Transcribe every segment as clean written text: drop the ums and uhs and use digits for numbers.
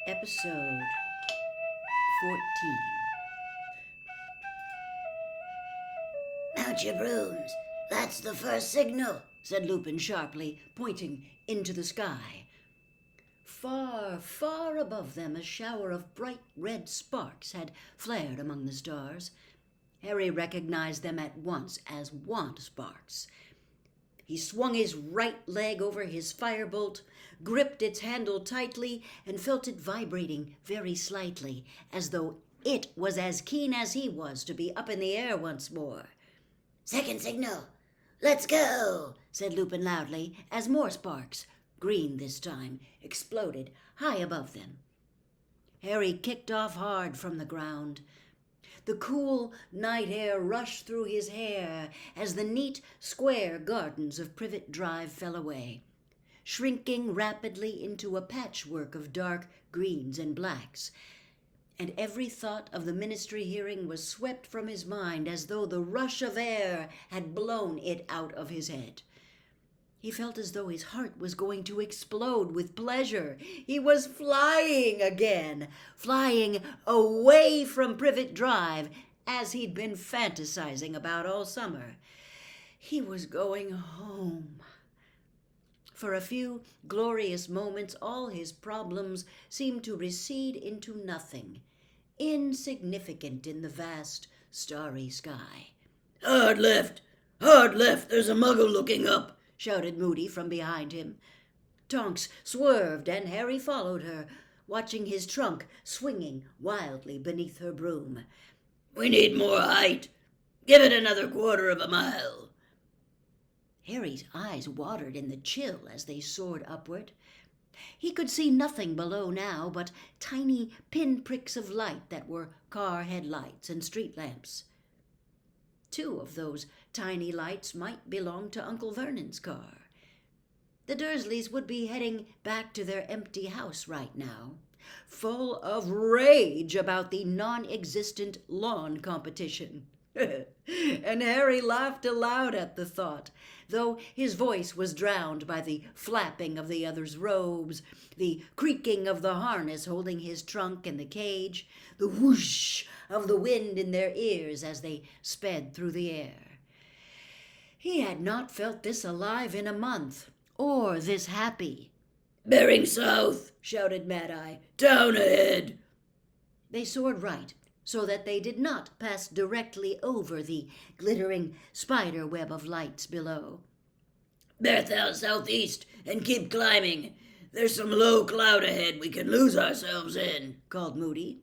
Episode 14. Mount your brooms. That's the first signal, said Lupin sharply, pointing into the sky. Far, far above them, a shower of bright red sparks had flared among the stars. Harry recognized them at once as wand sparks. He swung his right leg over his firebolt, gripped its handle tightly, and felt it vibrating very slightly, as though it was as keen as he was to be up in the air once more. Second signal. Let's go, said Lupin loudly, as more sparks, green this time, exploded high above them. Harry kicked off hard from the ground. The cool night air rushed through his hair as the neat, square gardens of Privet Drive fell away, shrinking rapidly into a patchwork of dark greens and blacks, and every thought of the ministry hearing was swept from his mind as though the rush of air had blown it out of his head. He felt as though his heart was going to explode with pleasure. He was flying again, flying away from Privet Drive, as he'd been fantasizing about all summer. He was going home. For a few glorious moments, all his problems seemed to recede into nothing, insignificant in the vast, starry sky. Hard left! Hard left! There's a muggle looking up! Shouted Moody from behind him. Tonks swerved, and Harry followed her, watching his trunk swinging wildly beneath her broom. We need more height. Give it another quarter of a mile. Harry's eyes watered in the chill as they soared upward. He could see nothing below now but tiny pinpricks of light that were car headlights and street lamps. Two of those tiny lights might belong to Uncle Vernon's car. The Dursleys would be heading back to their empty house right now, full of rage about the non-existent lawn competition. And Harry laughed aloud at the thought, though his voice was drowned by the flapping of the others' robes, the creaking of the harness holding his trunk in the cage, the whoosh of the wind in their ears as they sped through the air. He had not felt this alive in a month, or this happy. Bearing south, shouted Mad-Eye. Down ahead. They soared right, so that they did not pass directly over the glittering spider web of lights below. Bear southeast and keep climbing. There's some low cloud ahead we can lose ourselves in, called Moody.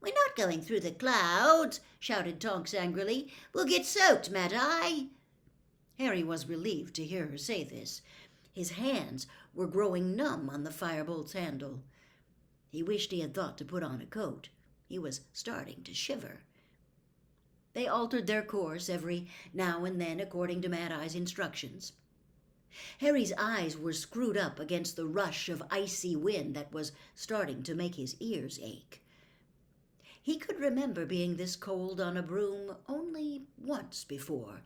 We're not going through the clouds, shouted Tonks angrily. We'll get soaked, Mad-Eye. Harry was relieved to hear her say this. His hands were growing numb on the firebolt's handle. He wished he had thought to put on a coat. He was starting to shiver. They altered their course every now and then according to Mad-Eye's instructions. Harry's eyes were screwed up against the rush of icy wind that was starting to make his ears ache. He could remember being this cold on a broom only once before,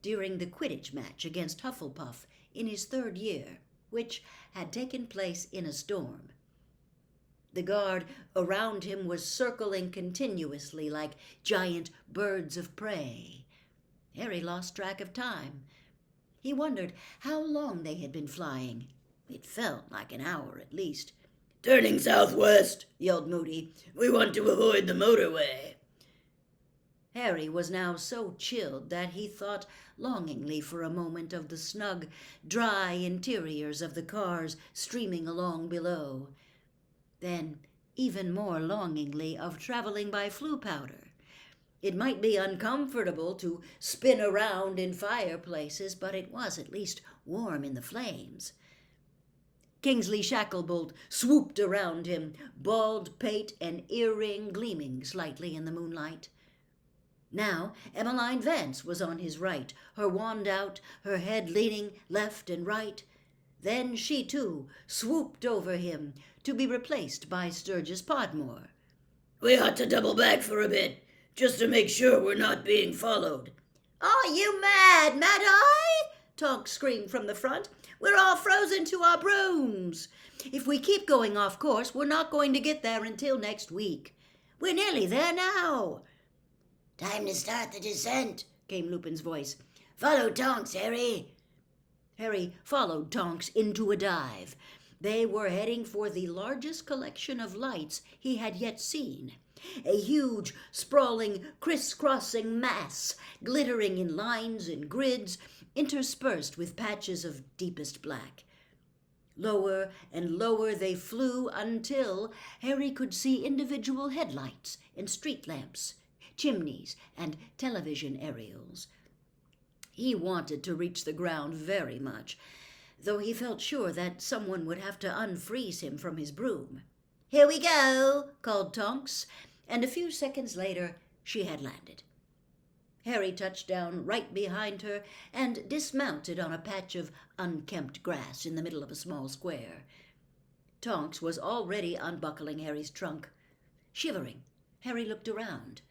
during the Quidditch match against Hufflepuff in his 3rd year, which had taken place in a storm. The guard around him was circling continuously like giant birds of prey. Harry lost track of time. He wondered how long they had been flying. It felt like an hour at least. Turning southwest, yelled Moody. We want to avoid the motorway. Harry was now so chilled that he thought longingly for a moment of the snug, dry interiors of the cars streaming along below. Then, even more longingly, of traveling by Floo powder. It might be uncomfortable to spin around in fireplaces, but it was at least warm in the flames. Kingsley Shacklebolt swooped around him, bald pate and earring gleaming slightly in the moonlight. Now Emmeline Vance was on his right, her wand out, her head leaning left and right. Then she, too, swooped over him, to be replaced by Sturgis Podmore. We ought to double back for a bit, just to make sure we're not being followed. Are you mad, Mad-Eye? Tonks screamed from the front. "We're all frozen to our brooms. If we keep going off course, we're not going to get there until next week. We're nearly there now." "Time to start the descent," came Lupin's voice. "Follow Tonks, Harry." Harry followed Tonks into a dive. They were heading for the largest collection of lights he had yet seen. A huge, sprawling, crisscrossing mass, glittering in lines and grids, interspersed with patches of deepest black. Lower and lower they flew until Harry could see individual headlights and street lamps, chimneys and television aerials. He wanted to reach the ground very much, though he felt sure that someone would have to unfreeze him from his broom. "Here we go," called Tonks, and a few seconds later she had landed. Harry touched down right behind her and dismounted on a patch of unkempt grass in the middle of a small square. Tonks was already unbuckling Harry's trunk. Shivering, Harry looked around.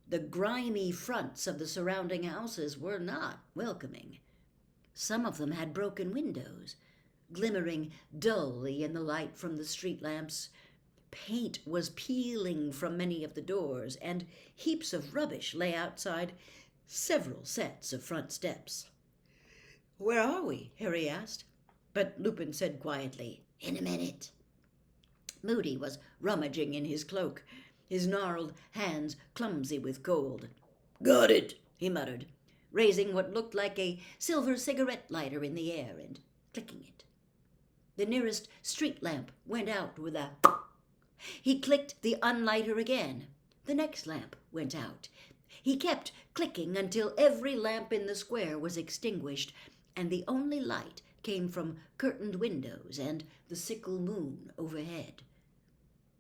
The grimy fronts of the surrounding houses were not welcoming. Some of them had broken windows, glimmering dully in the light from the street lamps. Paint was peeling from many of the doors, and heaps of rubbish lay outside several sets of front steps. "Where are we?" Harry asked, but Lupin said quietly, "In a minute." Moody was rummaging in his cloak, his gnarled hands clumsy with cold. "Got it," he muttered, raising what looked like a silver cigarette lighter in the air and clicking it. The nearest street lamp went out with a... He clicked the unlighter again. The next lamp went out. He kept clicking until every lamp in the square was extinguished, and the only light came from curtained windows and the sickle moon overhead.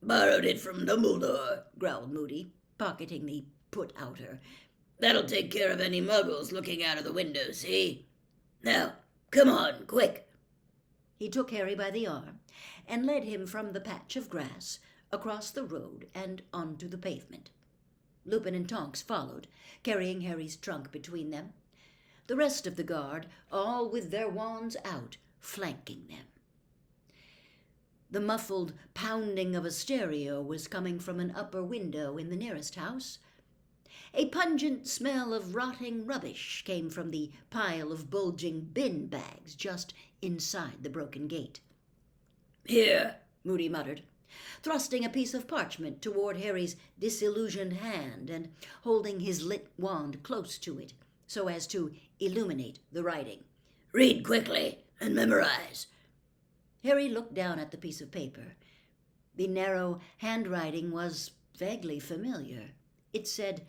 "Borrowed it from Dumbledore," growled Moody, pocketing the put-outer. "That'll take care of any muggles looking out of the window, see? Now, come on, quick." He took Harry by the arm and led him from the patch of grass across the road and onto the pavement. Lupin and Tonks followed, carrying Harry's trunk between them, the rest of the guard, all with their wands out, flanking them. The muffled pounding of a stereo was coming from an upper window in the nearest house. A pungent smell of rotting rubbish came from the pile of bulging bin bags just inside the broken gate. "Here," Moody muttered, thrusting a piece of parchment toward Harry's disillusioned hand and holding his lit wand close to it so as to illuminate the writing. "Read quickly and memorize." Harry looked down at the piece of paper. The narrow handwriting was vaguely familiar. It said,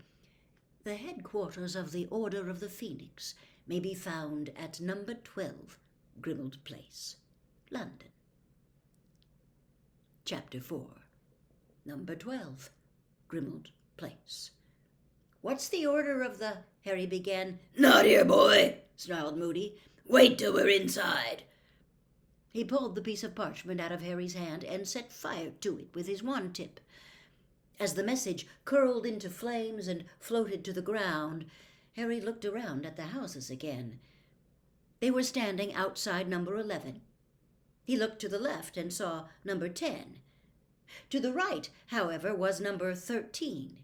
"The headquarters of the Order of the Phoenix may be found at number 12, Grimmauld Place, London." Chapter 4. Number 12, Grimmauld Place. "What's the order of the—" Harry began. "Not here, boy," snarled Moody. "Wait till we're inside." He pulled the piece of parchment out of Harry's hand and set fire to it with his wand tip. As the message curled into flames and floated to the ground, Harry looked around at the houses again. They were standing outside number 11. He looked to the left and saw number 10. To the right, however, was number 13.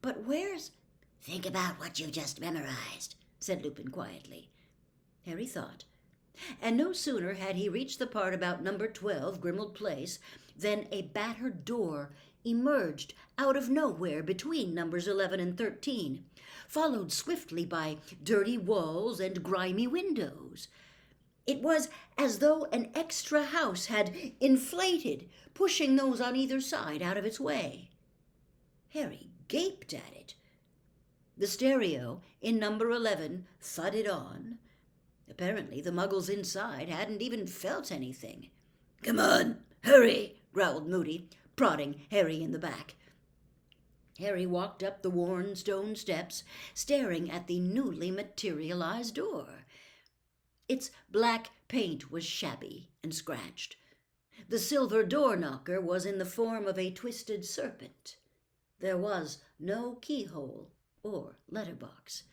"But where's—" "Think about what you just memorized," said Lupin quietly. Harry thought, and no sooner had he reached the part about number 12, Grimmauld Place, than a battered door emerged out of nowhere between numbers 11 and 13, followed swiftly by dirty walls and grimy windows. It was as though an extra house had inflated, pushing those on either side out of its way. Harry gaped at it. The stereo in number 11 thudded on. Apparently the muggles inside hadn't even felt anything. "Come on, hurry," growled Moody, prodding Harry in the back. Harry walked up the worn stone steps, staring at the newly materialized door. Its black paint was shabby and scratched. The silver door knocker was in the form of a twisted serpent. There was no keyhole or letterbox.